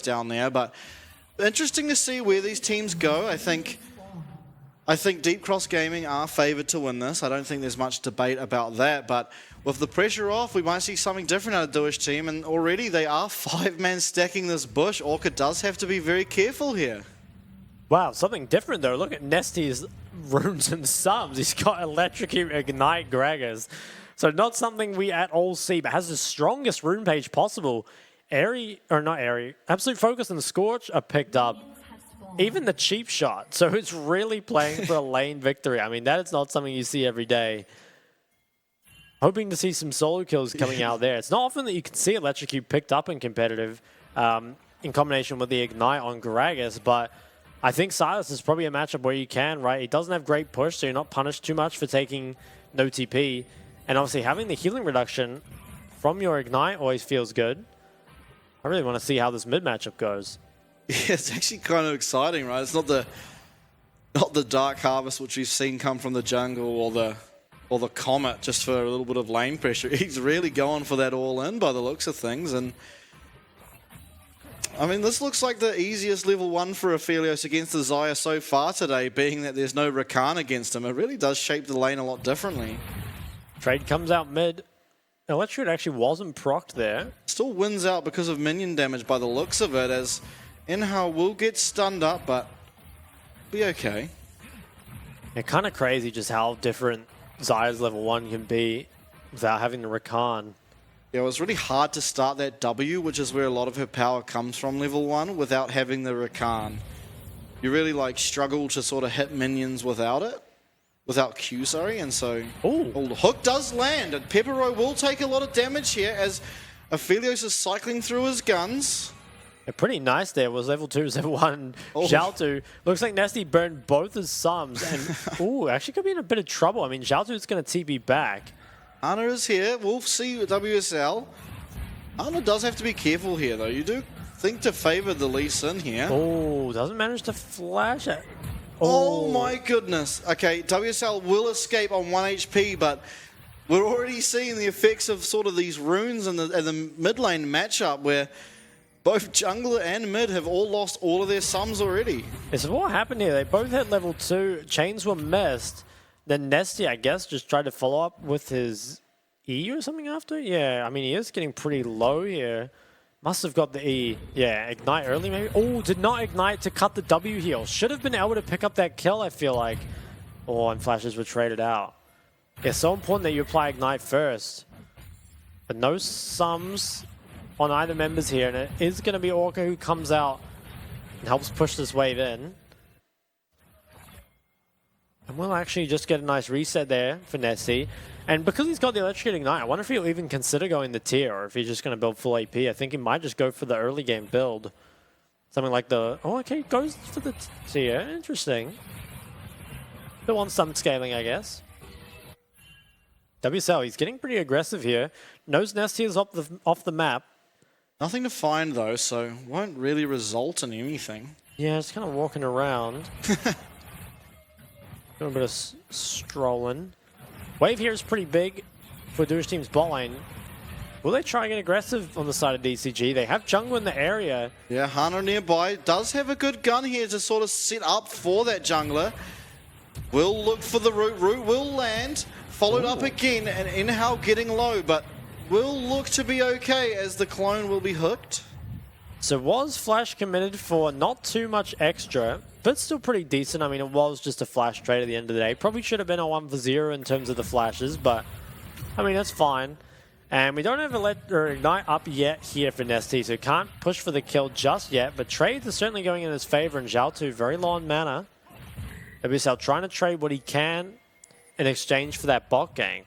down there, but interesting to see where these teams go. I think Deep Cross Gaming are favoured to win this. I don't think there's much debate about that, but with the pressure off, we might see something different out of Dewish team, and already they are 5-man stacking this bush. Orca does have to be very careful here. Wow, something different though. Look at Nesty's runes and subs. He's got Electrocute, Ignite, Gragas. So not something we at all see, but has the strongest rune page possible. Absolute Focus and Scorch are picked up. Even the cheap shot. So it's really playing for a lane victory. I mean, that is not something you see every day. Hoping to see some solo kills coming out there. It's not often that you can see Electrocute picked up in competitive in combination with the Ignite on Gragas, but I think Silas is probably a matchup where you can, right? He doesn't have great push, so you're not punished too much for taking no TP. And obviously having the healing reduction from your Ignite always feels good. I really want to see how this mid matchup goes. Yeah, it's actually kind of exciting, right? It's not the Dark Harvest which we've seen come from the jungle or the Comet just for a little bit of lane pressure. He's really going for that all in by the looks of things. And I mean, this looks like the easiest level 1 for Aphelios against the Xayah so far today, being that there's no Rakan against him. It really does shape the lane a lot differently. Trade comes out mid. Electrocute actually wasn't procced there. Still wins out because of minion damage by the looks of it, as Inhao will get stunned up, but be okay. Yeah, kind of crazy just how different Xayah's level 1 can be without having the Rakan. Yeah, it was really hard to start that W, which is where a lot of her power comes from, level 1, without having the Rakan. You really struggle to sort of hit minions without it. Without Q, sorry, and so... Ooh. Oh, the hook does land, and Pepero will take a lot of damage here as Aphelios is cycling through his guns. Yeah, pretty nice there. Was level 2, level 1. Oh. Xiaotu. Looks like Nesty burned both his sums. And, ooh, actually could be in a bit of trouble. I mean, Xiaotu's going to TP back. Ana is here. We'll see WSL. Ana does have to be careful here, though. You do think to favor the Lee Sin here. Oh, doesn't manage to flash it. Oh my goodness. Okay, WSL will escape on 1 HP, but we're already seeing the effects of sort of these runes in the mid lane matchup where both jungler and mid have all lost all of their sums already. Yeah, so what happened here? They both hit level 2. Chains were missed. Then Nesty, I guess, just tried to follow up with his E or something after. Yeah, I mean, he is getting pretty low here. Must have got the E. Yeah, Ignite early maybe. Oh, did not Ignite to cut the W heal. Should have been able to pick up that kill, I feel like. Oh, and flashes were traded out. Yeah, so important that you apply Ignite first. But no sums on either members here, and it is going to be Orca who comes out and helps push this wave in. And we'll actually just get a nice reset there for Nesty. And because he's got the Electrocute Ignite, I wonder if he'll even consider going the tier, or if he's just going to build full AP. I think he might just go for the early game build. Something like the... Oh, okay, goes for the tier. Interesting. Still wants some scaling, I guess. WSL, he's getting pretty aggressive here. Knows Nesty is off the map. Nothing to find, though, so won't really result in anything. Yeah, just kind of walking around. Doing a bit of strolling. Wave here is pretty big for Dewish team's bot lane. Will they try and get aggressive on the side of DCG? They have jungle in the area. Yeah, Hana nearby. Does have a good gun here to sort of set up for that jungler. Will look for the root. Root will land. Followed up again, and Inhao getting low, but will look to be okay as the clone will be hooked. So was Flash committed for not too much extra, but still pretty decent. I mean, it was just a Flash trade at the end of the day. Probably should have been a 1 for 0 in terms of the flashes, but I mean, that's fine. And we don't have Ignite up yet here for Nesty, so can't push for the kill just yet, but trades are certainly going in his favor, and Xiaotu very low on mana. WSL trying to trade what he can in exchange for that bot gank.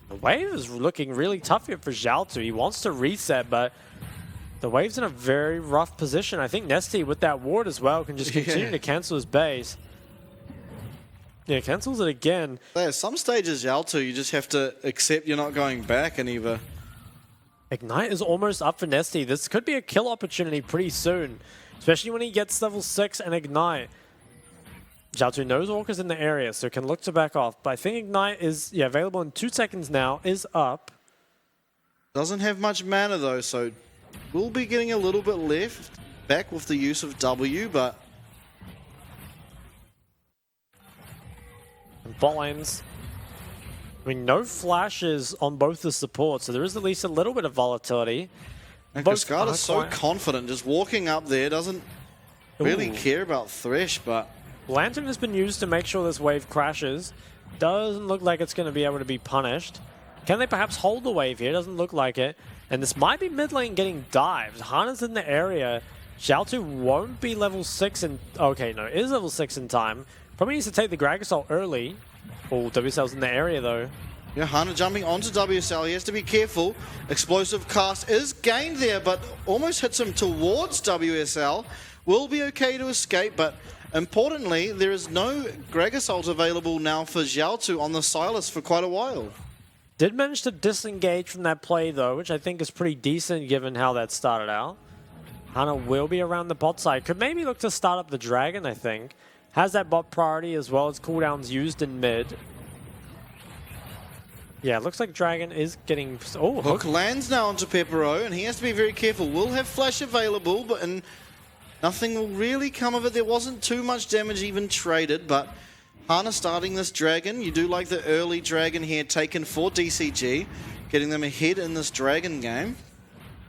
The wave is looking really tough here for Xiaotu. He wants to reset, but the wave's in a very rough position. I think Nesty, with that ward as well, can just continue to cancel his base. Yeah, cancels it again. At some stages, Xiaotu, you just have to accept you're not going back and either. Ignite is almost up for Nesty. This could be a kill opportunity pretty soon, especially when he gets level 6 and Ignite. Xiaotu knows Orca's in the area, so can look to back off. But I think Ignite is available in 2 seconds now, is up. Doesn't have much mana though, so we'll be getting a little bit left. back with the use of W, but Bot lanes. I mean, no flashes on both the supports, so there is at least a little bit of volatility. and Cascada's so confident, just walking up there, doesn't really care about Thresh, but Lantern has been used to make sure this wave crashes. Doesn't look like it's going to be able to be punished. Can they perhaps hold the wave here? Doesn't look like it. And this might be mid lane getting dived. Hana's in the area. Xiaotu won't be level 6 in... Okay, no, it is level 6 in time. Probably needs to take the Grag Assault early. Oh, WSL's in the area though. yeah, Hana jumping onto WSL. He has to be careful. Explosive cast is gained there, but almost hits him towards WSL. Will be okay to escape, but importantly, there is no Greg Assault available now for Xiaotu on the Silas for quite a while. Did manage to disengage from that play though, which I think is pretty decent given how that started out. Hana will be around the bot side. Could maybe look to start up the Dragon, I think. Has that bot priority as well as cooldowns used in mid. Yeah, looks like Dragon is getting... Oh, Hook lands now onto Pepero, and he has to be very careful. Will have flash available, but nothing will really come of it. There wasn't too much damage even traded, but Hana starting this Dragon. You do like the early Dragon here taken for DCG, getting them ahead in this Dragon game.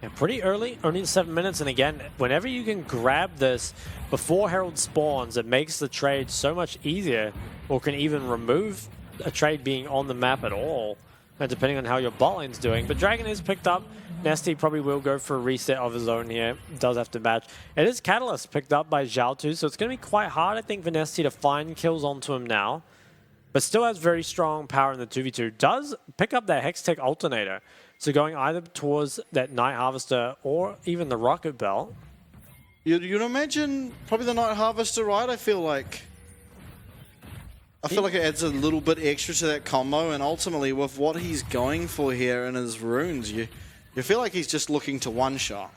Yeah, pretty early, only 7 minutes, and again, whenever you can grab this before Herald spawns, it makes the trade so much easier, or can even remove a trade being on the map at all, depending on how your bot lane's doing. But Dragon is picked up. Nesty probably will go for a reset of his own here. Does have to match. It is Catalyst picked up by Xiaotu, so it's going to be quite hard, I think, for Nesty to find kills onto him now. But still has very strong power in the 2v2. Does pick up that Hextech Alternator. So going either towards that Night Harvester or even the Rocket Belt. You'd imagine probably the Night Harvester, right? I feel like it adds a little bit extra to that combo, and ultimately with what he's going for here in his runes, you feel like he's just looking to one-shot.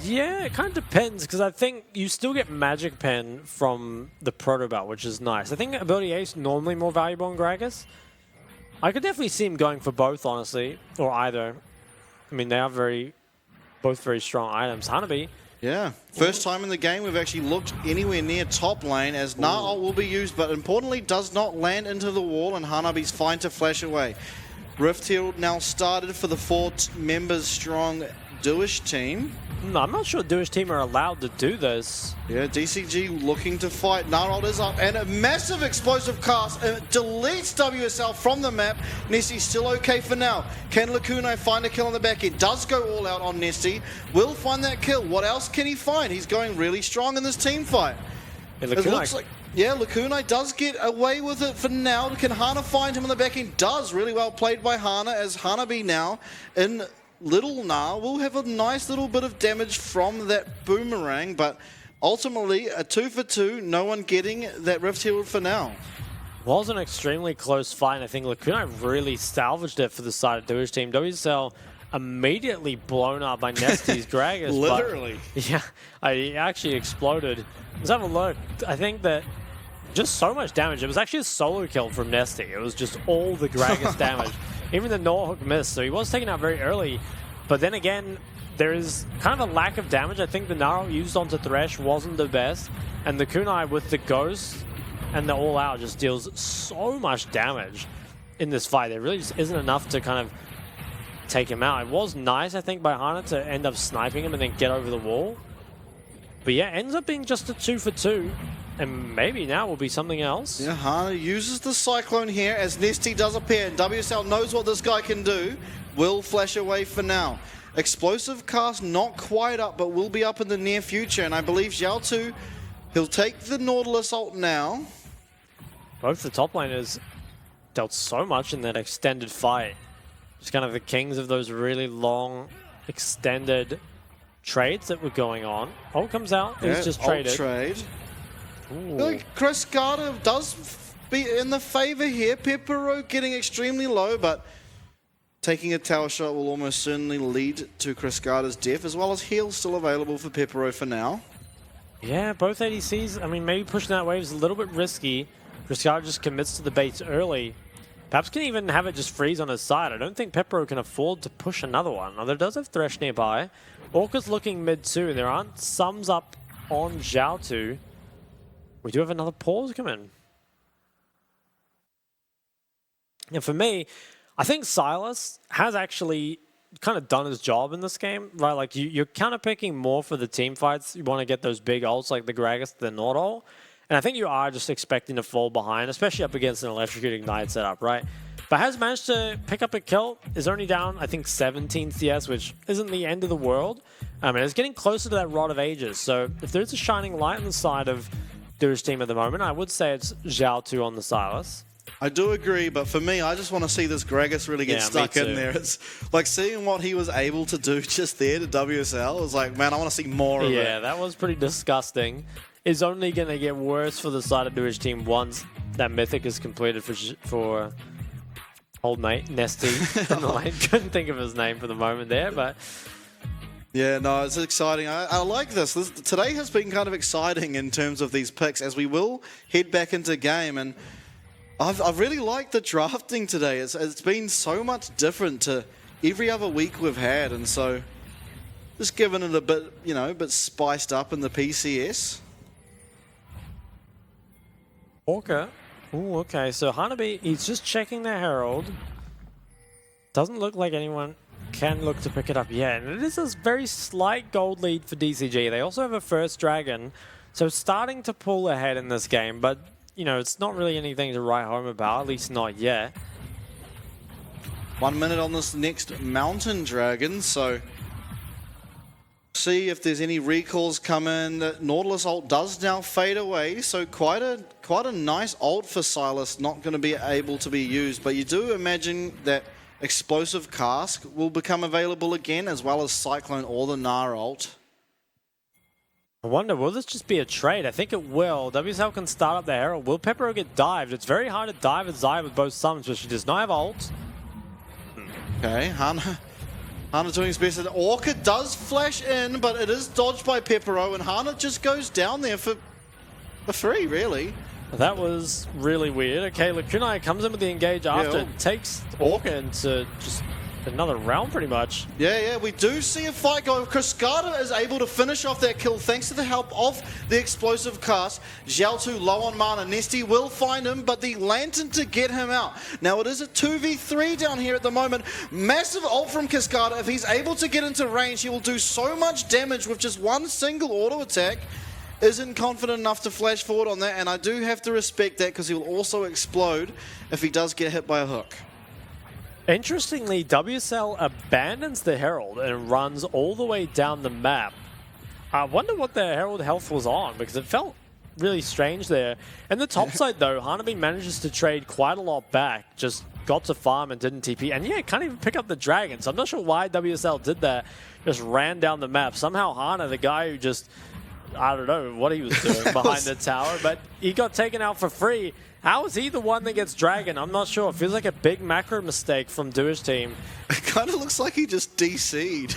Yeah, it kind of depends, because I think you still get Magic Pen from the Proto Belt, which is nice. I think Ability A is normally more valuable in Gragas. I could definitely see him going for both, honestly, or either. I mean, they are both very strong items. Hanabi. Yeah, first time in the game we've actually looked anywhere near top lane, as Na'Alt will be used, but importantly does not land into the wall, and Hanabi's fine to flash away. Rift Herald now started for the 4 members strong Dewish team. No, I'm not sure Dewish team are allowed to do this. Yeah, DCG looking to fight. Na'Alt is up, and a massive explosive cast. It deletes WSL from the map. Nesty still okay for now. Can Lakunai find a kill on the back end? Does go all out on Nesty. Will find that kill. What else can he find? He's going really strong in this team fight. Yeah, It looks like... Yeah, Lakunai does get away with it for now. Can Hana find him on the back end? Does. Really well played by Hana, as Hanabi now in Little Na will have a nice little bit of damage from that boomerang, but ultimately a 2 for 2, no one getting that Rift Herald for now. Was an extremely close fight, and I think Lakunai really salvaged it for the side of Dewish team. WSL immediately blown up by Nesty's Gragas. Literally. But, yeah, he actually exploded. Let's have a look. I think that just so much damage. It was actually a solo kill from Nesty. It was just all the Gragas damage. Even the Norhook missed, so he was taken out very early. But then again, there is kind of a lack of damage. I think the Naro used onto Thresh wasn't the best. And the Kunai with the Ghost and the All Out just deals so much damage in this fight. There really just isn't enough to kind of take him out. It was nice, I think, by Hana to end up sniping him and then get over the wall. But yeah, ends up being just a 2 for 2. And maybe now will be something else. Yeah, Hana uses the Cyclone here as Nesty does appear. And WSL knows what this guy can do. Will flash away for now. Explosive cast not quite up, but will be up in the near future. And I believe Xiaotu, he'll take the Nautilus ult now. Both the top laners dealt so much in that extended fight. Just kind of the kings of those really long, extended trades that were going on. Ult comes out, he's just traded. Trade. Chris Carter does be in the favor here. Pepero getting extremely low, but taking a tower shot will almost certainly lead to Chris Carter's death, as well as heal still available for Pepero for now. Yeah, both ADCs, I mean, maybe pushing that wave is a little bit risky. Chris Carter just commits to the baits early. Perhaps can even have it just freeze on his side. I don't think Pepero can afford to push another one. Although it does have Thresh nearby. Orca's looking mid too. There aren't sums up on Zhao. We do have another pause come in. And for me, I think Silas has actually kind of done his job in this game, right? Like you're kind of picking more for the team fights. You want to get those big ults like the Gragas, the Nord ult. And I think you are just expecting to fall behind, especially up against an electrocuting Ignite setup, right? But has managed to pick up a kill. Is only down, I think, 17 CS, which isn't the end of the world. And it's getting closer to that Rod of Ages. So if there's a shining light on the side of Dewish team at the moment, I would say it's Zhao on the Silas. I do agree, but for me, I just want to see this Gragas really get stuck in there. It's like seeing what he was able to do just there to WSL. It's like, man, I want to see more of it. Yeah, that was pretty disgusting. It's only going to get worse for the side of Dewish team once that Mythic is completed for old mate, Nesty. Couldn't think of his name for the moment there, but... Yeah, no, it's exciting. I like this. Today has been kind of exciting in terms of these picks, as we will head back into game, and I've really liked the drafting today. It's been so much different to every other week we've had, and so just giving it a bit, a bit spiced up in the PCS. Orca. Ooh, okay. So Hanabi, he's just checking the Herald. Doesn't look like anyone can look to pick it up yet. And it is a very slight gold lead for DCG. They also have a first dragon. So starting to pull ahead in this game. But, it's not really anything to write home about, at least not yet. 1 minute on this next mountain dragon, so see if there's any recalls come in. Nautilus ult does now fade away, so quite a nice ult for Silas, not going to be able to be used, but you do imagine that explosive cask will become available again, as well as Cyclone or the Gnar ult. I wonder, will this just be a trade? I think it will. WSL can start up the Herald. Will Pepero get dived? It's very hard to dive at Zai with both summons, but she does not have ult. Okay, Hana doing his best. Orca does flash in, but it is dodged by Pepero, and Hana just goes down there for free, really. That was really weird. Okay, Kunai comes in with the engage after. It takes Orca into just another round, pretty much. Yeah, we do see a fight go. Cascada is able to finish off that kill thanks to the help of the explosive cast. Zhao low on mana. Nesty will find him, but the Lantern to get him out. Now it is a 2v3 down here at the moment. Massive ult from Cascada. If he's able to get into range, he will do so much damage with just one single auto attack. Isn't confident enough to flash forward on that, and I do have to respect that because he will also explode if he does get hit by a hook. Interestingly, WSL abandons the Herald and runs all the way down the map. I wonder what the Herald health was on, because it felt really strange there. And the top side, though, Hanabi manages to trade quite a lot back, just got to farm and didn't TP. And yeah, can't even pick up the dragon. So I'm not sure why WSL did that, just ran down the map. Somehow Hana, the guy who just, I don't know what he was doing behind the tower, but he got taken out for free. How is he the one that gets dragon? I'm not sure. It feels like a big macro mistake from Dewish team. It kind of looks like he just DC'd.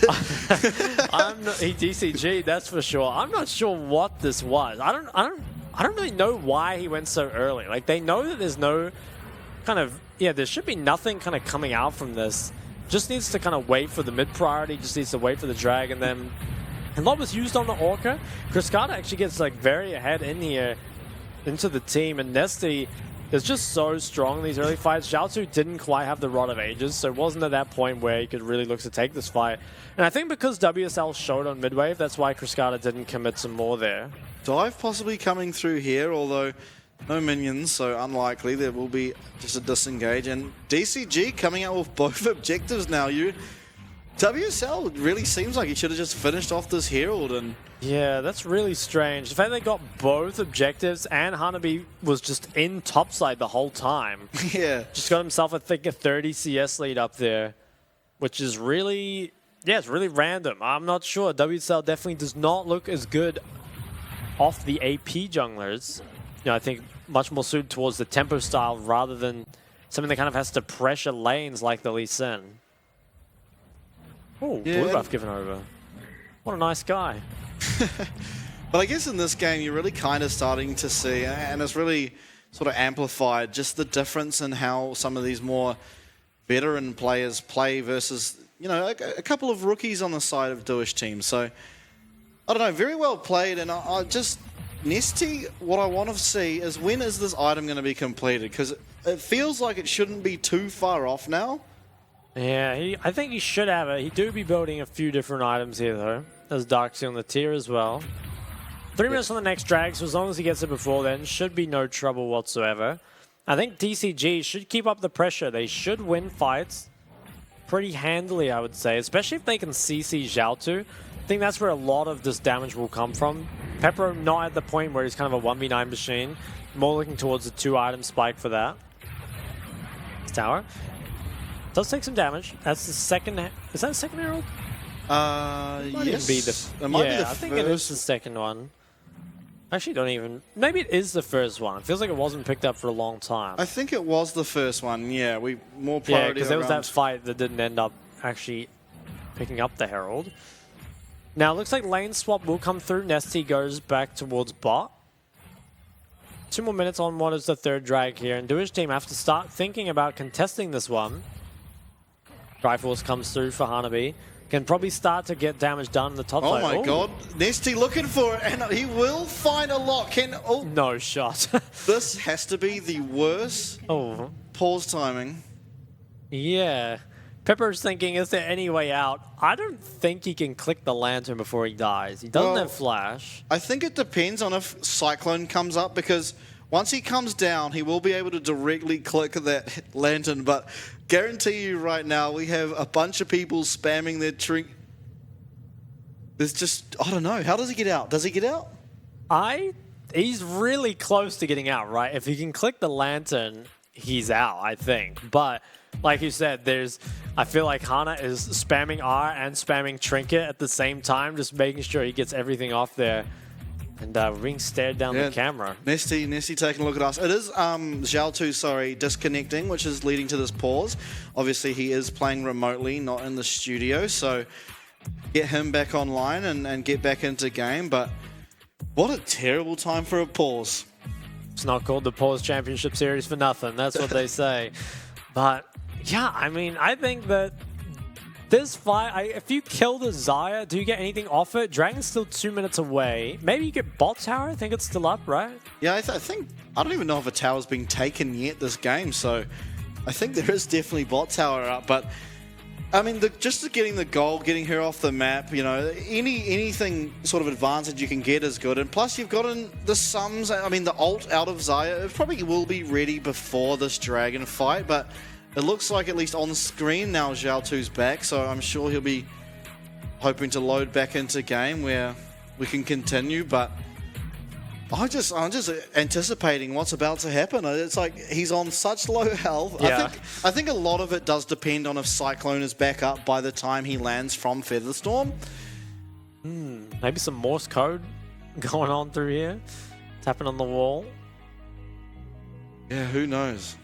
He DCG'd, that's for sure. I'm not sure what this was. I don't really know why he went so early. Like, they know that there's no kind of, there should be nothing kind of coming out from this. Just needs to kind of wait for the mid priority, just needs to wait for the dragon. Then a lot was used on the Orca. Cascada actually gets like very ahead in here into the team, and Nesty is just so strong in these early fights. Zhao didn't quite have the Rod of Ages, so it wasn't at that point where he could really look to take this fight. And I think because WSL showed on midwave, that's why Cascada didn't commit some more there. Dive possibly coming through here, although no minions, so unlikely. There will be just a disengage. And DCG coming out with both objectives now. WSL really seems like he should have just finished off this Herald. And yeah, that's really strange. The fact they got both objectives and Hanabi was just in topside the whole time. Yeah. Just got himself, I think, a 30 CS lead up there, which is really, it's really random. I'm not sure. WSL definitely does not look as good off the AP junglers. I think much more suited towards the tempo style rather than something that kind of has to pressure lanes like the Lee Sin. Oh, yeah. blue buff given over. What a nice guy. But I guess in this game, you're really kind of starting to see, and it's really sort of amplified just the difference in how some of these more veteran players play versus, you know, a couple of rookies on the side of Dewish team. So, I don't know, very well played, and I just, Nesty, what I want to see is when is this item going to be completed? Because it feels like it shouldn't be too far off now. Yeah, I think he should have it. He do be building a few different items here, though. There's Darksea on the tier as well. 3 minutes on the next drag, so as long as he gets it before then, should be no trouble whatsoever. I think DCG should keep up the pressure. They should win fights pretty handily, I would say, especially if they can CC Zhao. I think that's where a lot of this damage will come from. Pepper not at the point where he's kind of a 1v9 machine. More looking towards the 2-item spike for that. This tower does take some damage. That's the second. Is that a second herald? Yes. It might be the I think it is the second one. Actually, don't even. Maybe it is the first one. It feels like it wasn't picked up for a long time. I think it was the first one. Yeah, we more priority. Yeah, because there was that fight that didn't end up actually picking up the herald. Now, it looks like lane swap will come through. Nesty goes back towards bot. 2 more minutes on what is the third drag here. And Dewish team have to start thinking about contesting this one. Triforce comes through for Hanabi. Can probably start to get damage done in the top side. Oh my god. Nesty looking for it, and he will find a lock. No shot. This has to be the worst pause timing. Yeah. Pepper's thinking, is there any way out? I don't think he can click the lantern before he dies. He doesn't have flash. I think it depends on if Cyclone comes up, because once he comes down, he will be able to directly click that lantern, but guarantee you right now, we have a bunch of people spamming their trink. There's just, I don't know. How does he get out? Does he get out? He's really close to getting out, right? If he can click the lantern, he's out, I think. But like you said, I feel like Hana is spamming R and spamming Trinket at the same time, just making sure he gets everything off there. And we're being stared down the camera. Nesty taking a look at us. It is Zhao, disconnecting, which is leading to this pause. Obviously, he is playing remotely, not in the studio, so get him back online and get back into game. But what a terrible time for a pause. It's not called the Pause Championship Series for nothing. That's what they say. But yeah, I mean, I think that this fight, if you kill the Xayah, do you get anything off it? Dragon's still 2 minutes away. Maybe you get bot tower. I think it's still up, right? Yeah, I think, I don't even know if a tower's been taken yet this game, so I think there is definitely bot tower up. But I mean, just getting the gold, getting her off the map, you know, anything sort of advantage you can get is good. And plus, you've gotten the sums. I mean, the ult out of Xayah, it probably will be ready before this dragon fight, but it looks like, at least on screen now, Zhao 2's back, so I'm sure he'll be hoping to load back into game where we can continue. But I'm just anticipating what's about to happen. It's like he's on such low health. Yeah. I think a lot of it does depend on if Cyclone is back up by the time he lands from Featherstorm. Maybe some Morse code going on through here. Tapping on the wall. Yeah, who knows?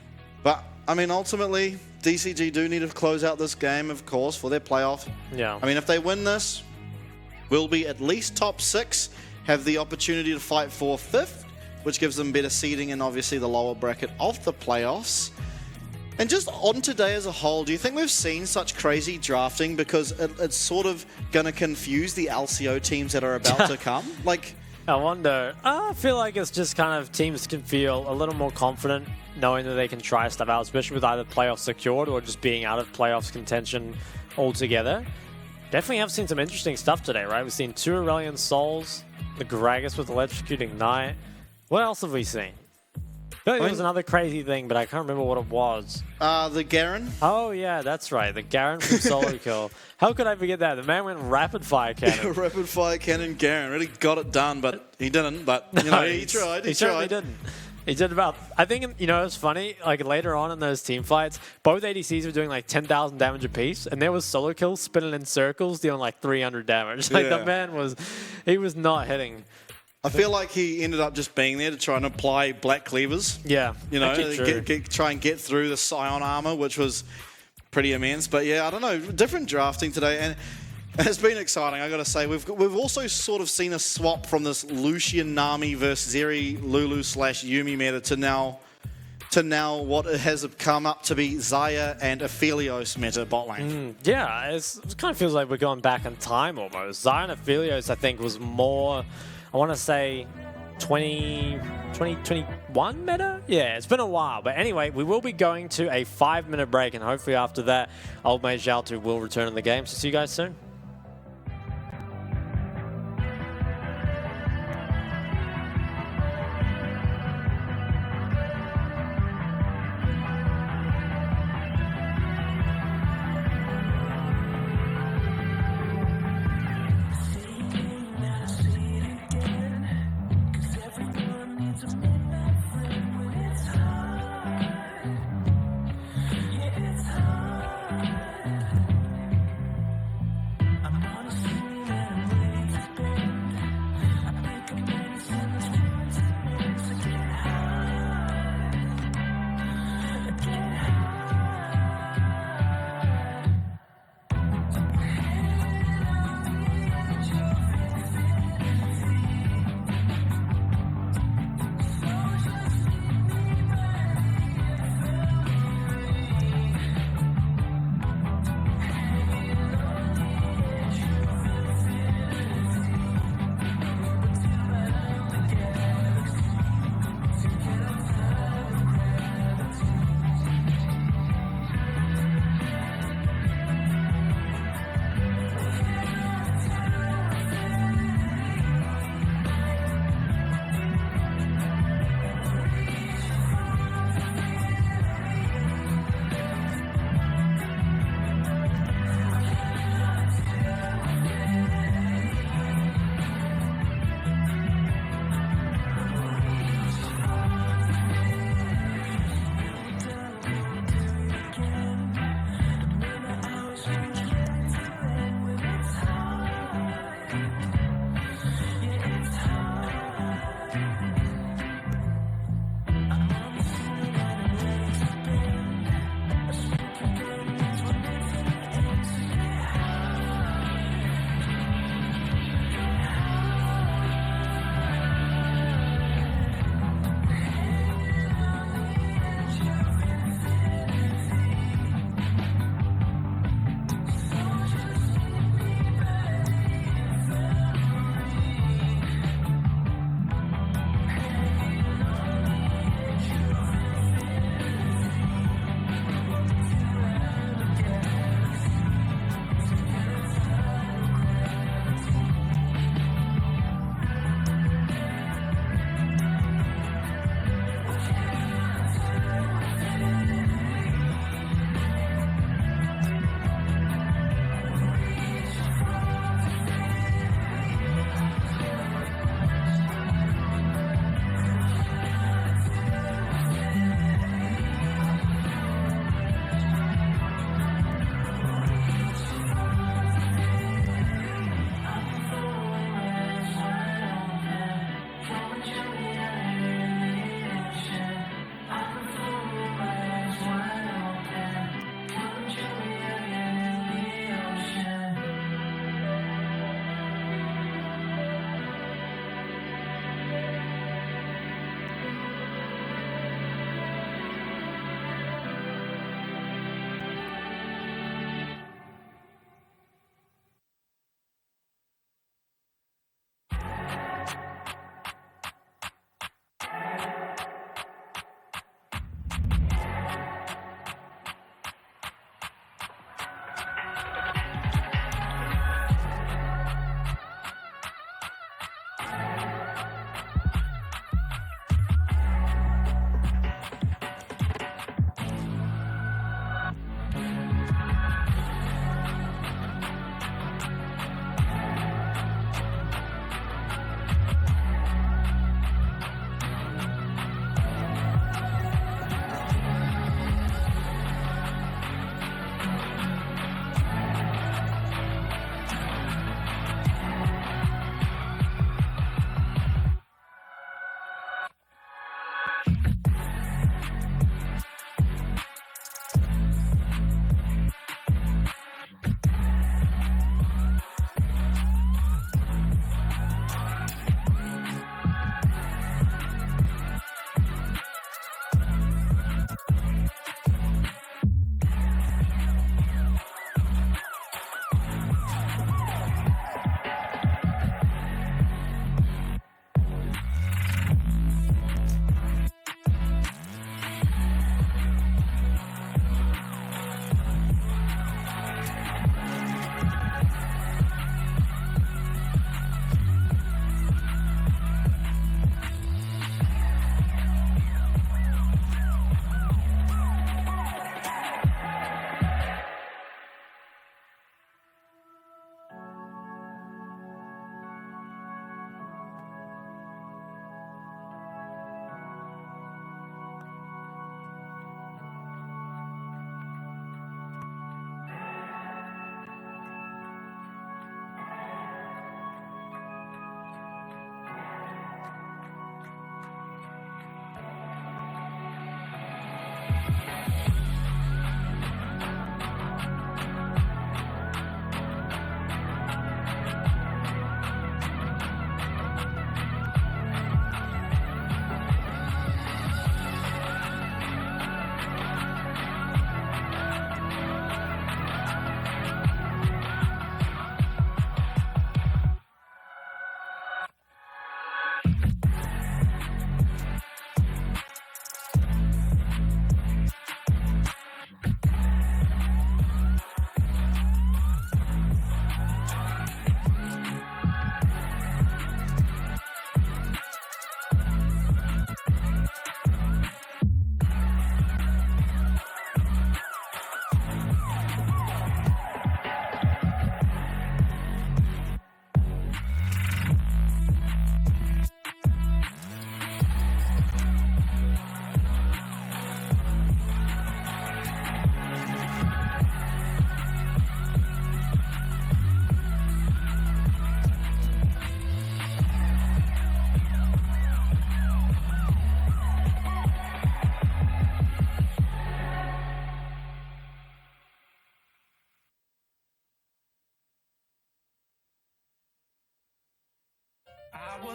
But I mean, ultimately, DCG do need to close out this game, of course, for their playoff. Yeah. I mean, if they win this, we'll be at least top 6, have the opportunity to fight for 5th, which gives them better seeding in, obviously, the lower bracket of the playoffs. And just on today as a whole, do you think we've seen such crazy drafting? Because it's sort of going to confuse the LCO teams that are about to come? Like, I wonder. I feel like it's just kind of teams can feel a little more confident knowing that they can try stuff out, especially with either playoffs secured or just being out of playoffs contention altogether. Definitely have seen some interesting stuff today, right? We've seen 2 Aurelion Souls, the Gragas with Electrocuting Knight. What else have we seen? I feel like there was another crazy thing, but I can't remember what it was. The Garen. Oh, yeah, that's right. The Garen from Solo Kill. How could I forget that? The man went rapid fire cannon. Rapid fire cannon Garen. Really got it done, but he didn't. But, you know, he tried. He certainly didn't. He did about, I think, you know, it's funny, like later on in those team fights, both ADCs were doing like 10,000 damage apiece, and there was Solo Kill spinning in circles dealing like 300 damage. Like the man he was not hitting. I feel like he ended up just being there to try and apply black cleavers. Yeah. You know, try and get through the Scion armor, which was pretty immense. But yeah, I don't know, different drafting today. And It's been exciting, I gotta say. We've also sort of seen a swap from this Lucian Nami versus Zeri Lulu / Yumi meta to now what it has come up to be Xayah and Aphelios meta bot lane. Yeah, it kind of feels like we're going back in time almost. Xayah and Aphelios, I think, was more, I want to say, 2021 meta? Yeah, it's been a while. But anyway, we will be going to a 5-minute break, and hopefully after that, Old Mage Zhao will return in the game. So see you guys soon.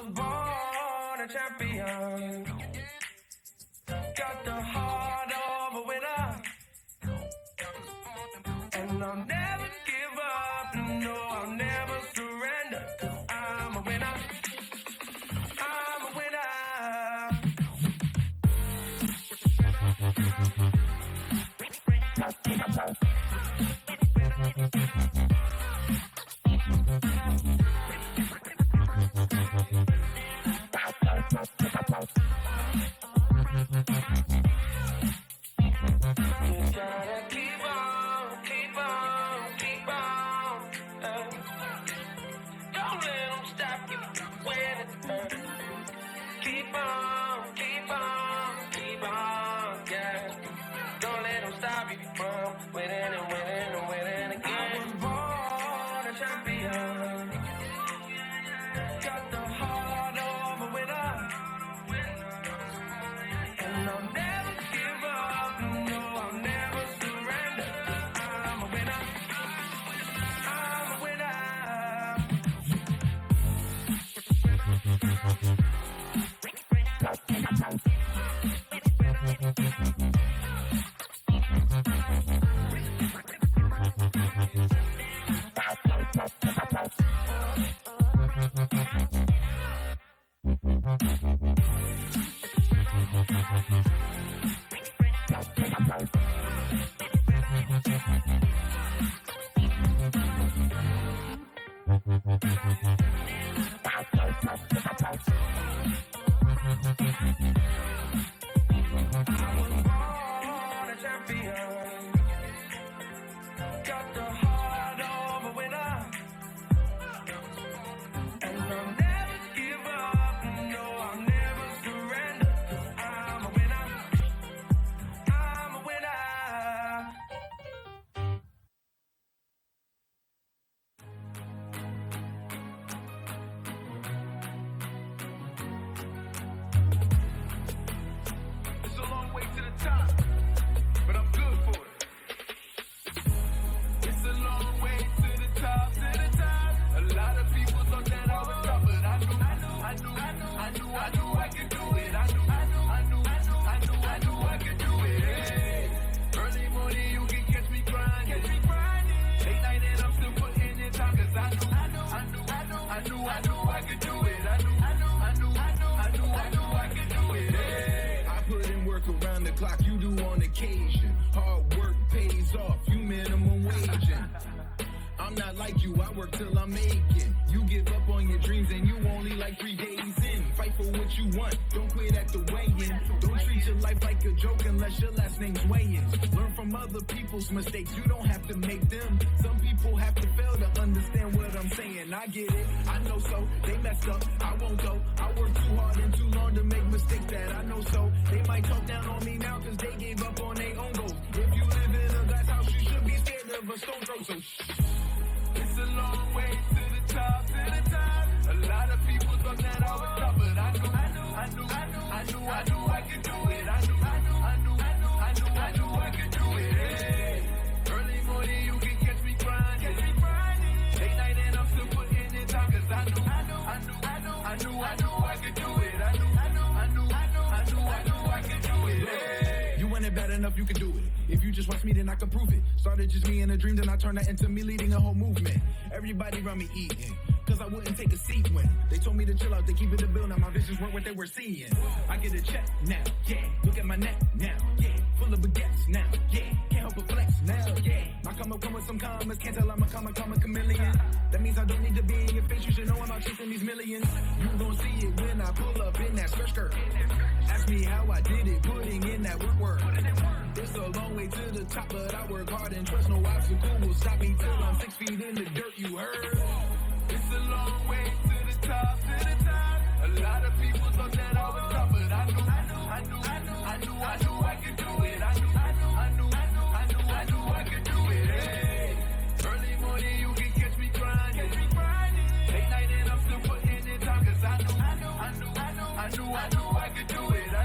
was born a champion. Got the heart of a winner. And I'll never give up, no, I'll never surrender. 'Cause I'm a winner. I'm a winner. Just gotta keep on, keep on, keep on. Don't let them stop you winning. Keep on, keep on, keep on, yeah. Don't let them stop you from winning and winning and winning again. I was born a champion. Got the heart of a winner. And I'll never give up, no, I'll never surrender. I'm a winner. I'm a winner. I was born a champion. Got the heart of a winner. And I'll never give up, no, I'll never surrender. 'Cause I'm a winner. I'm a winner. It's a long way to the top, but I'm good for it. It's a long way to the top, to the top. A lot of people thought that I was tough, but I knew I could do it. I knew I could do it. Hey. Early morning, you can catch me grinding. Late night and I'm still putting in time, 'cause I knew I could do it. I knew I could do it. Hey. I put in work around the clock, you do on occasion. Hard work pays off, you minimum waging. I'm not like you, I work till I'm making. You give up on your dreams and you only like 3 days in. Fight for what you want, don't quit at the weigh-in. Don't treat your life like a joke unless your last name's Wayans. Learn from other people's mistakes, you don't have to make them. Some people have to fail to understand what I'm saying. I get it, I know so, they messed up, I won't go. I work too hard and too long to make mistakes that I know so. They might talk down on me now 'cause they gave up on their own goals. If you live in a glass house, you should be scared of a stone throw, so It's a long way to the top, to the top. A lot of people thought that I was tough, but I knew I could do it. I knew I could do it. Hey. Early morning, you can catch me grinding. Late night and I'm still putting in time, 'cause I knew I could do it. I knew I could do it. Hey. you want it bad enough, you can do it. If you just watch me, then I can prove it. Started just me in a dream, then I turned that into me leading a whole movement. Everybody around me eating, 'cause I wouldn't take a seat when they told me to chill out, they keep it a bill. Now my visions weren't what they were seeing. I get a check now, yeah. Look at my neck now, yeah. Full of baguettes now, yeah. Can't help but flex now, yeah. My come up with some commas, can't tell I'm a chameleon. That means I don't need to be in your face, you should know I'm out chasing these millions. You gon' see it when I pull up in that skirt. Ask me how I did it, putting in that work. It's a long way to the top, but I work hard and trust no obstacle will stop me till I'm 6 feet in the dirt, you heard? It's a long way to the top, to the top. A lot of people thought that I was tough, but I knew I could do it. I knew I could do it. Hey. Early morning, you can catch me grinding. Late night and I'm still putting in time, 'cause I knew I could do it. I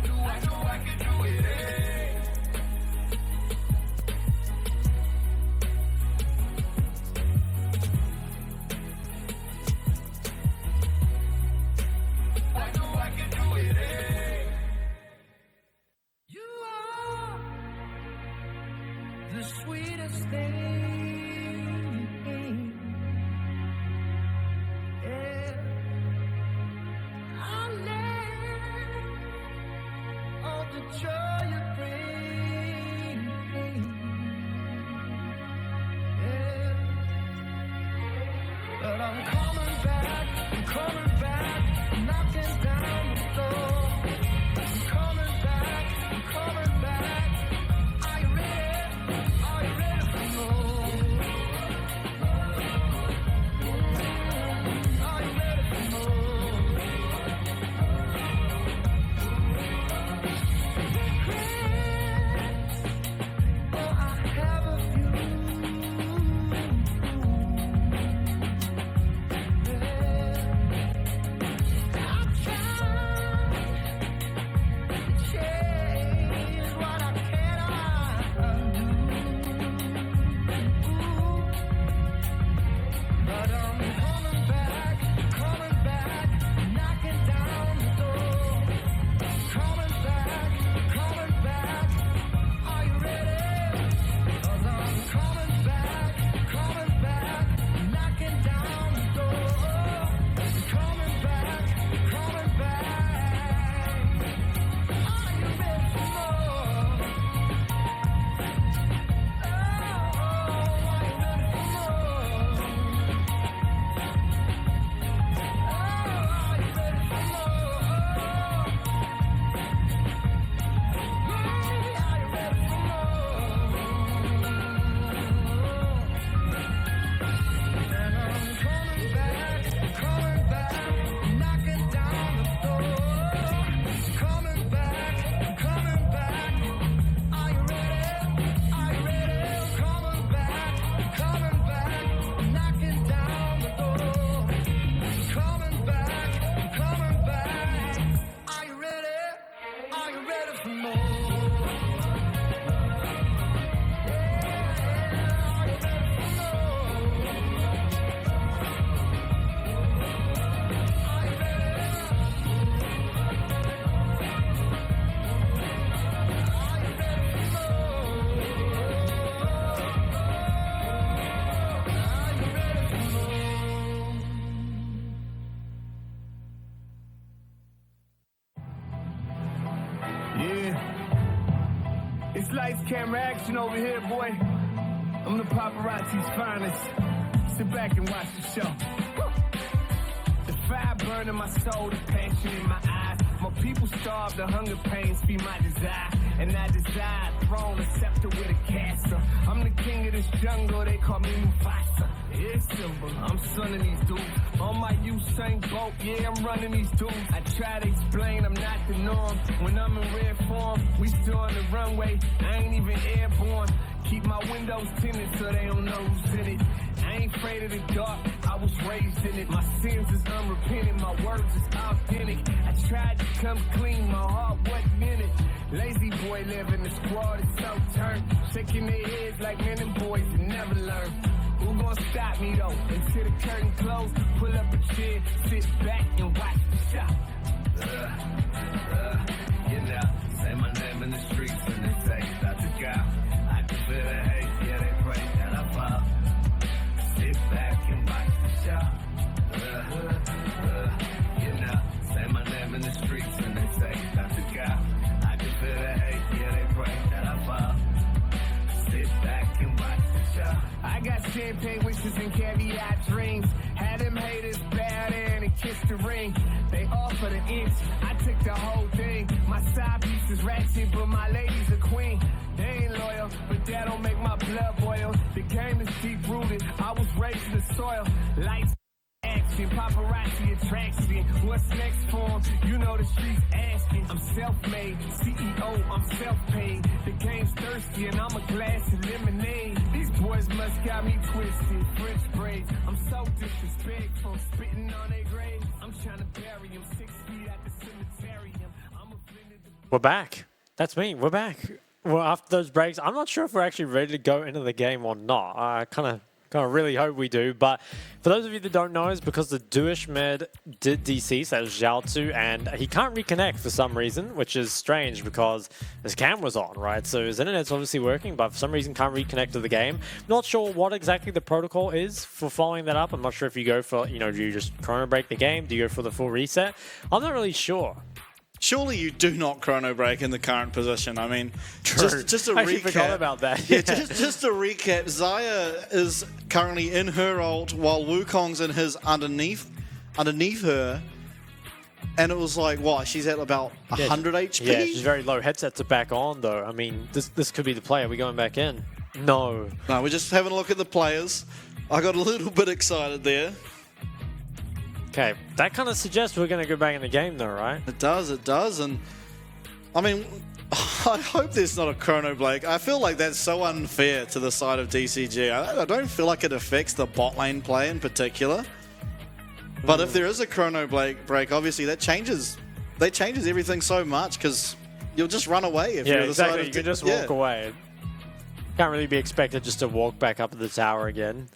knew I could do it. Hey. joy you bring. Yeah. But I'm coming back, knocking down the door. I'm coming back. Are you ready for more? Are you ready for more? Oh, I have a few. I'm trying to change what I cannot undo. But I'm coming back, knocking down the door. Coming back, are you ready? 'Cause I'm coming back, knocking down the door. Coming back. Are you ready for more? Oh, are you ready for more? Are you ready for more? Are you ready for more? And I'm coming back, knocking down the door. Coming back. Are you ready? Coming back, knocking down the door. Coming back. Are you ready for more? Yeah. It's lights, camera, action over here, boy. I'm the paparazzi's finest. Sit back and watch the show. The fire burn in my soul, the passion in my eyes. My people starve, the hunger pains feed my desire. And I desire a throne, a scepter with a castle. I'm the king of this jungle, they call me Mufasa. It's simple, I'm son of these dudes. On my Usain Bolt, yeah, I'm running these dudes. I try to explain, I'm not the norm. When I'm in red form, we still on the runway. I ain't even airborne. Keep my windows tinted so they don't know who's in it. I ain't afraid of the dark, I was raised in it. My sins is unrepentant, my words is authentic. I tried to come clean, my heart wasn't in it. Lazy boy living, the squad is so turned. Shaking their heads like men and boys that never learn. Who gonna stop me though? Until the curtain close, pull up a chair, sit back and watch the show. You know, say my name in the streets and they say that's a guy. I can feel the hate, yeah, they pray that I fall. Sit back and watch the show. You know, say my name in the streets and they say that's a guy. I can feel the hate, yeah, they pray that I fall. Sit back and watch the show. I got champagne wishes and caveat dreams. Had them haters bow down and kiss the ring. They offer the inch, I took the whole thing. My side piece is ratchet, but my lady's a queen. They ain't loyal, but that don't make my blood boil. The game is deep rooted, I was raised in the soil. Lights, action, paparazzi attraction. What's next for 'em? You know the streets asking. I'm self-made, CEO, I'm self-paid. The game's thirsty and I'm a glass of lemonade. These boys must got me twisted, French braids. I'm so disrespectful, spitting on their grave. I'm trying to bury him 6 feet at the cemetery. I'm offended. We're back. That's me. We're back. Well, after those breaks, I'm not sure if we're actually ready to go into the game or not. I kind of really hope we do. But for those of you that don't know, it's because the Dewish med did DC, so that's Zhao2, and he can't reconnect for some reason, which is strange because his camera's on, right? So his internet's obviously working, but for some reason can't reconnect to the game. Not sure what exactly the protocol is for following that up. I'm not sure if you go for, do you just chrono break the game? Do you go for the full reset? I'm not really sure. surely you do not chrono break in the current position. I mean, just a Actually recap. forgot about that. Yeah, just to recap, Xayah is currently in her ult while Wukong's in his underneath her. And it was like, what? She's at about 100 HP? Yeah, she's very low. Headsets are back on, though. I mean, this could be the play. Are we going back in? No. No, we're just having a look at the players. I got a little bit excited there. Okay, that kind of suggests we're going to go back in the game, though, right? It does. And I mean, I hope there's not a chrono break. I feel like that's so unfair to the side of DCG. I don't feel like it affects the bot lane play in particular. But if there is a chrono break, obviously that changes everything so much because you'll just run away if you're the side of you can just walk away. Can't really be expected just to walk back up to the tower again.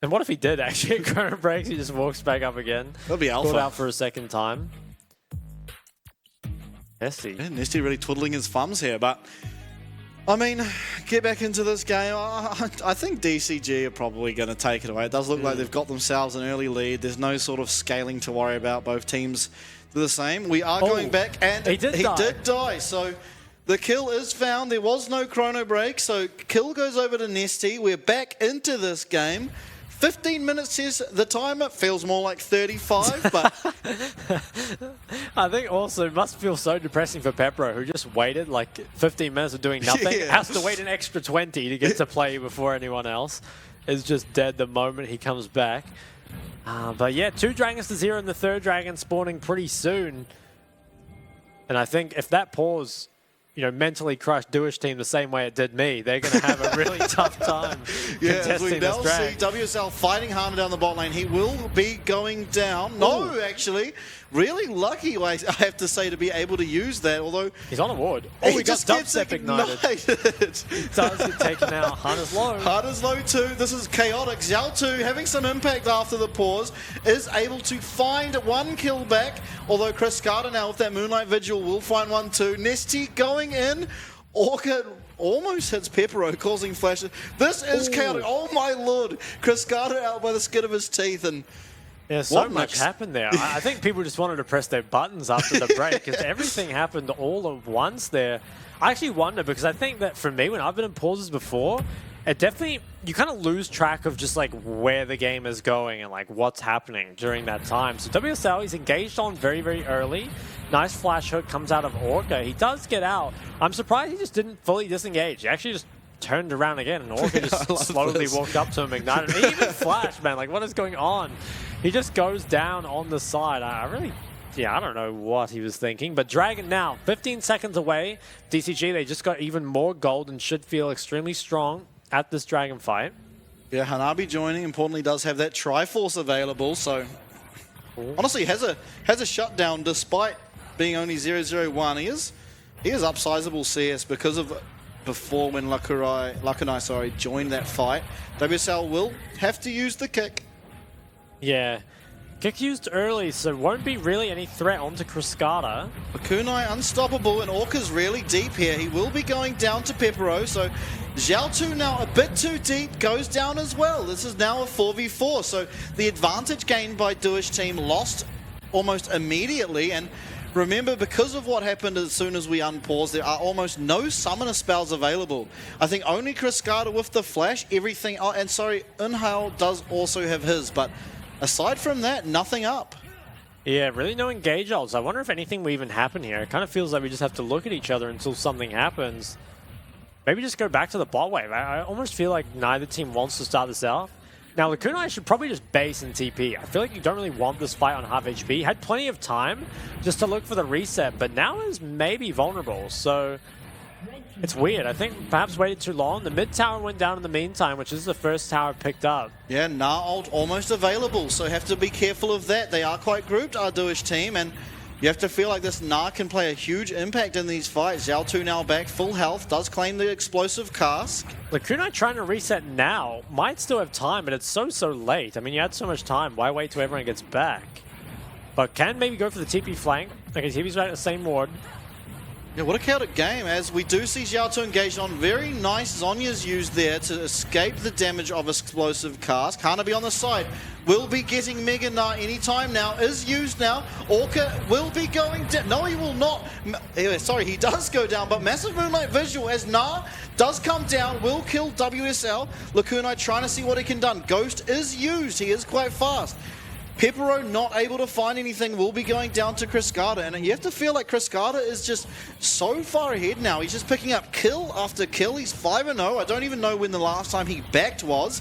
And what if he did actually chrono breaks? He just walks back up again. That'll be alpha. Called out for a second time. Nesty. Yeah, Nesty really twiddling his thumbs here, but I mean, get back into this game. I think DCG are probably going to take it away. It does look like they've got themselves an early lead. There's no sort of scaling to worry about. Both teams do the same. We are going back, and he did die. So the kill is found. There was no chrono break, so kill goes over to Nesty. We're back into this game. 15 minutes says the timer. Feels more like 35, but I think also it must feel so depressing for Pepro, who just waited like 15 minutes of doing nothing. Yeah. Has to wait an extra 20 to get to play before anyone else. Is just dead the moment he comes back. But yeah, 2 dragons to 0 and the 3rd dragon spawning pretty soon. And I think if that pause, mentally crushed Dewish team the same way it did me, they're going to have a really tough time contesting we now this see drag. WSL fighting hard down the bot lane. He will be going down. No, actually. Really lucky, I have to say, to be able to use that, although He's on a ward. Oh, he we got just gets dubstep ignited. He does get taken out. Hunter's low. Hunter's low too. This is chaotic. Xiao2 having some impact after the pause is able to find 1 kill back, although Chris Carter now with that Moonlight Vigil will find 1 too. Nesty going in. Orchid almost hits Pepero, causing flashes. This is chaotic. Oh my lord. Chris Carter out by the skin of his teeth, and yeah, so much happened there. I think people just wanted to press their buttons after the break because everything happened all at once there. I actually wonder because I think that for me, when I've been in pauses before, it definitely, you kind of lose track of just like where the game is going and like what's happening during that time. So WSL, he's engaged on very, very early. Nice flash hook comes out of Orca. He does get out. I'm surprised he just didn't fully disengage. He actually just turned around again and Orca just slowly walked up to him, ignited. He even flashed, man. Like, what is going on? He just goes down on the side. I don't know what he was thinking. But Dragon now, 15 seconds away. DCG, they just got even more gold and should feel extremely strong at this Dragon fight. yeah, Hanabi joining, importantly, does have that Triforce available, so honestly has a shutdown despite being only 0-0-1. He is up sizable CS because of before when Lakunai joined that fight. WSL will have to use the kick. Yeah. Kick used early, so won't be really any threat onto Kriskata. Kunai unstoppable, and Orca's really deep here. He will be going down to Pepero, so Xiao2 now a bit too deep, goes down as well. This is now a 4v4, so the advantage gained by Dewish team lost almost immediately, and remember, because of what happened as soon as we unpaused, there are almost no summoner spells available. I think only Kriskata with the flash, everything, oh, and sorry, Unhao does also have his, but aside from that, nothing up. Yeah, really no engage ults. I wonder if anything will even happen here. It kind of feels like we just have to look at each other until something happens. Maybe just go back to the bot wave. I almost feel like neither team wants to start this out. Now, Lakunai should probably just base and TP. I feel like you don't really want this fight on half HP. Had plenty of time just to look for the reset, but now is maybe vulnerable. So it's weird. I think perhaps waited too long. The mid tower went down in the meantime, which is the first tower picked up. Yeah, Nah ult almost available, so have to be careful of that. They are quite grouped, our Dewish team, and you have to feel like this Nah can play a huge impact in these fights. Xiao2 now back, full health, does claim the explosive cask. Lakunai trying to reset now. Might still have time, but it's so late. I mean, you had so much time. Why wait till everyone gets back? But can maybe go for the TP flank. Okay, TP's back at the same ward. Yeah, what a chaotic game, as we do see Xiao2 engaged on. Very nice Zhonya's used there to escape the damage of explosive cast. Hanabi on the side will be getting Mega Na anytime now, is used now. Orca will be going down. No, he will not. Sorry, he does go down, but massive Moonlight Visual as Na does come down, will kill WSL. Lakunai trying to see what he can do. Ghost is used, he is quite fast. Pepero not able to find anything, will be going down to Cascada, and you have to feel like Cascada is just so far ahead now. He's just picking up kill after kill. He's 5-0. I don't even know when the last time he backed was.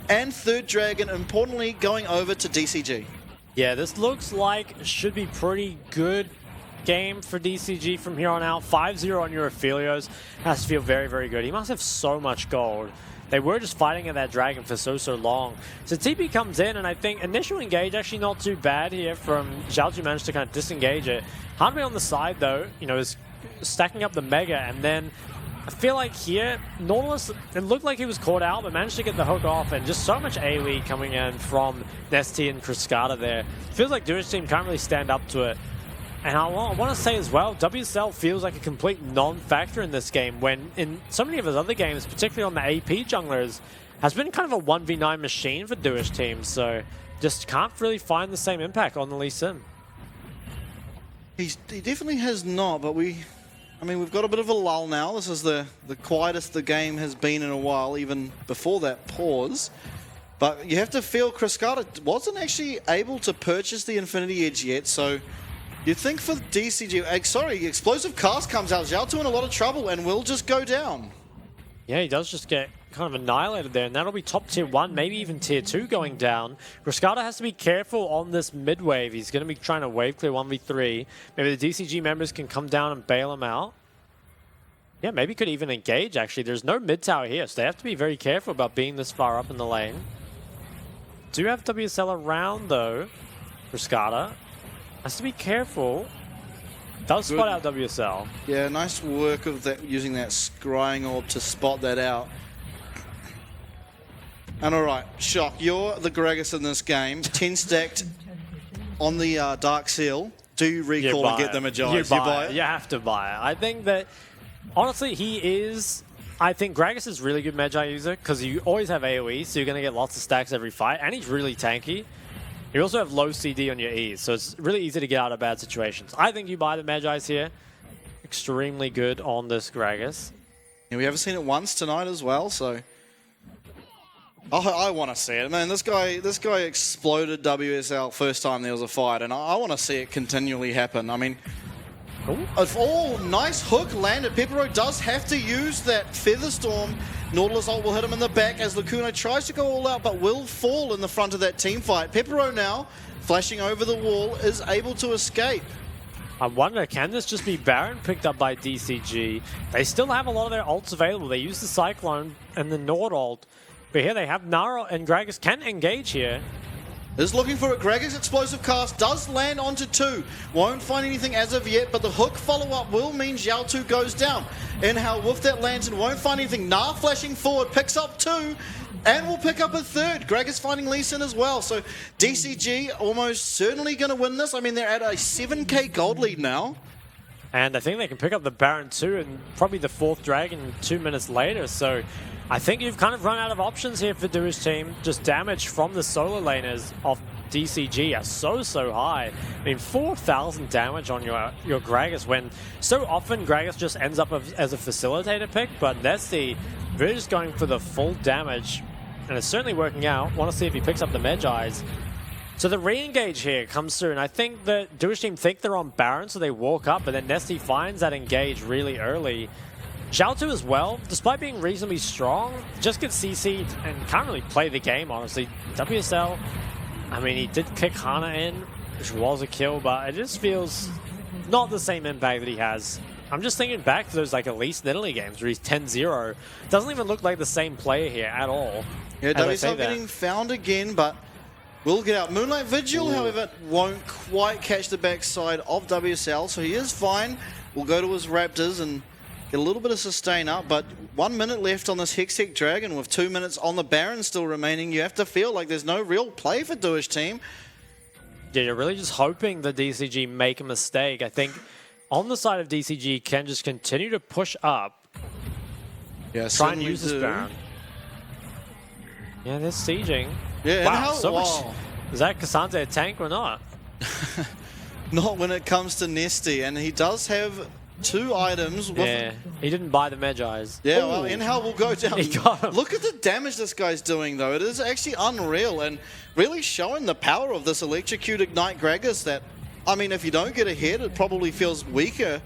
And third Dragon, importantly, going over to DCG. Yeah, this looks like it should be pretty good game for DCG from here on out. 5-0 on your Aphelios has to feel very, very good. He must have so much gold. They were just fighting at that dragon for so long. So TP comes in, and I think initial engage actually not too bad here from Xiao2. Managed to kind of disengage it. Hanwei on the side though, you know, is stacking up the Mega, and then I feel like here, Nautilus, it looked like he was caught out, but managed to get the hook off, and just so much AoE coming in from Nesty and Cascada there. Feels like Dewish team can't really stand up to it. And I want to say as well, WSL feels like a complete non-factor in this game, when in so many of his other games, particularly on the AP junglers, has been kind of a 1v9 machine for Dewish teams, so just can't really find the same impact on the Lee Sin. He definitely has not, but we've got a bit of a lull now. This is the quietest the game has been in a while, even before that pause. But you have to feel Cascada wasn't actually able to purchase the Infinity Edge yet, so you'd think for DCG, sorry, Explosive Cast comes out, Xiao2 in a lot of trouble and will just go down. Yeah, he does just get kind of annihilated there, and that'll be top tier 1, maybe even tier 2 going down. Cascada has to be careful on this mid wave. He's going to be trying to wave clear 1v3. Maybe the DCG members can come down and bail him out. Yeah, maybe could even engage, actually. There's no mid tower here, so they have to be very careful about being this far up in the lane. Do have WSL around, though. Cascada has to be careful. Does spot out WSL. Yeah, nice work of that, using that scrying orb to spot that out. And alright, Shock, you're the Gragas in this game. 10 stacked on the Dark Seal. Do you recall and get the Magi? You buy it. You have to buy it. I think that, honestly, I think Gragas is really good Magi user, because you always have AoE, so you're going to get lots of stacks every fight, and he's really tanky. You also have low CD on your E, so it's really easy to get out of bad situations. I think you buy the Magi's here. Extremely good on this Gragas. Yeah, we haven't seen it once tonight as well, so I want to see it. Man, this guy exploded WSL first time there was a fight, and I want to see it continually happen. I mean, nice hook landed. Pepero does have to use that Feather Storm. Nautilus ult will hit him in the back as Lacuno tries to go all out, but will fall in the front of that team fight. Pepero now, flashing over the wall, is able to escape. I wonder, can this just be Baron picked up by DCG? They still have a lot of their ults available. They use the Cyclone and the Nord ult, but here they have Nara, and Gragas can engage here. Is looking for it. Gragas explosive cast does land onto 2. Won't find anything as of yet, but the hook follow-up will mean Xiao2 goes down. Inhale with that lantern, won't find anything. Na flashing forward, picks up 2, and will pick up a 3rd. Gragas finding Lee Sin as well. So DCG almost certainly going to win this. I mean, they're at a 7k gold lead now. And I think they can pick up the Baron too, and probably the 4th Dragon 2 minutes later. So I think you've kind of run out of options here for Dewish team. Just damage from the solo laners of DCG are so high. I mean, 4,000 damage on your Gragas, when so often Gragas just ends up as a facilitator pick, but Nesty really just going for the full damage, and it's certainly working out. Want to see if he picks up the Magi's. So the re-engage here comes through, and I think the Dewish team think they're on Baron, so they walk up, but then Nesty finds that engage really early. Xiao2 as well, despite being reasonably strong, just gets CC'd and can't really play the game, honestly. WSL, I mean, he did kick Hana in, which was a kill, but it just feels not the same impact that he has. I'm just thinking back to those, like, at least Italy games where he's 10-0. Doesn't even look like the same player here at all. Yeah, WSL getting found again, but will get out. Moonlight Vigil, however, won't quite catch the backside of WSL, so he is fine. We'll go to his Raptors and get a little bit of sustain up, but 1 minute left on this Hextech Dragon with 2 minutes on the Baron still remaining. You have to feel like there's no real play for Dewish team. Yeah, you're really just hoping the DCG make a mistake. I think on the side of DCG can just continue to push up, Yeah, try and use this Baron. Yeah, they're sieging. Yeah, wow, and how, so much. wow. Is that Cassante a tank or not? Not when it comes to Nesty, and he does have 2 items. With Yeah, he didn't buy the Magi's. Yeah, Ooh. well, Inhal will go down. He got him. Look at the damage this guy's doing, though. It is actually unreal and really showing the power of this Electrocute Ignite Gragas that, I mean, if you don't get a hit, it probably feels weaker.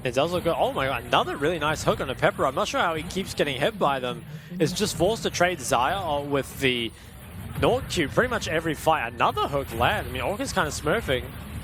It does look good. Oh my god, another really nice hook on a Pepper. I'm not sure how he keeps getting hit by them. Is just forced to trade Zaya with the Nord Q pretty much every fight. Another hook land. I mean, Orca's kind of smurfing.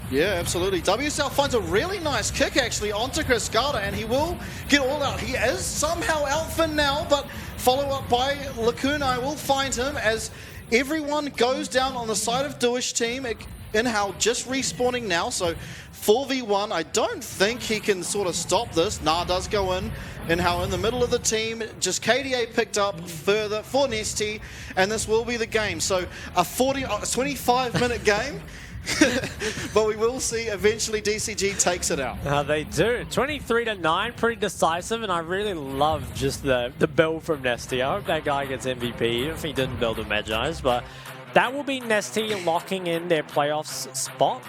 Yeah, absolutely. WSL finds a really nice kick, actually, onto Cascada, and he will get all out. He is somehow out for now, but follow up by Lacuna will find him as everyone goes down on the side of Dewish team. Inhal just respawning now, so 4v1. I don't think he can sort of stop this. Nah, does go in. Inhal in the middle of the team. Just KDA picked up further for Nesty, and this will be the game. So a 25-minute game. But we will see eventually DCG takes it out. They do. 23-9, pretty decisive, and I really love just the build from Nesty. I hope that guy gets MVP, even if he didn't build with Magi's, but that will be Nesty locking in their playoffs spot.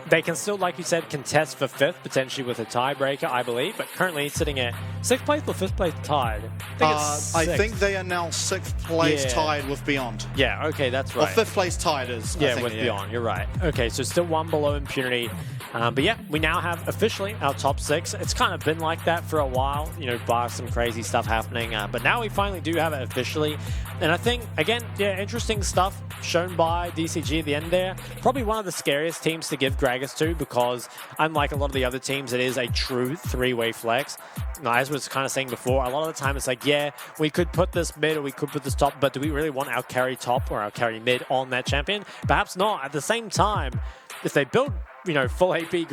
They can still, like you said, contest for 5th, potentially with a tiebreaker, I believe, but currently sitting at 6th place or 5th place tied. I think they are now 6th place tied with Beyond. Yeah, okay, that's right. Or 5th place tied is, yeah, I think, with Beyond, you're right. Okay, so still 1 below Impunity. But yeah, we now have officially our top 6. It's kind of been like that for a while, you know, bar some crazy stuff happening. But now we finally do have it officially. And I think, again, yeah, interesting stuff shown by DCG at the end there. Probably one of the scariest teams to give Gragas to because unlike a lot of the other teams, it is a true 3-way flex. Now, as I was kind of saying before, a lot of the time it's like, yeah, we could put this mid or we could put this top, but do we really want our carry top or our carry mid on that champion? Perhaps not. At the same time, if they build, you know, full AP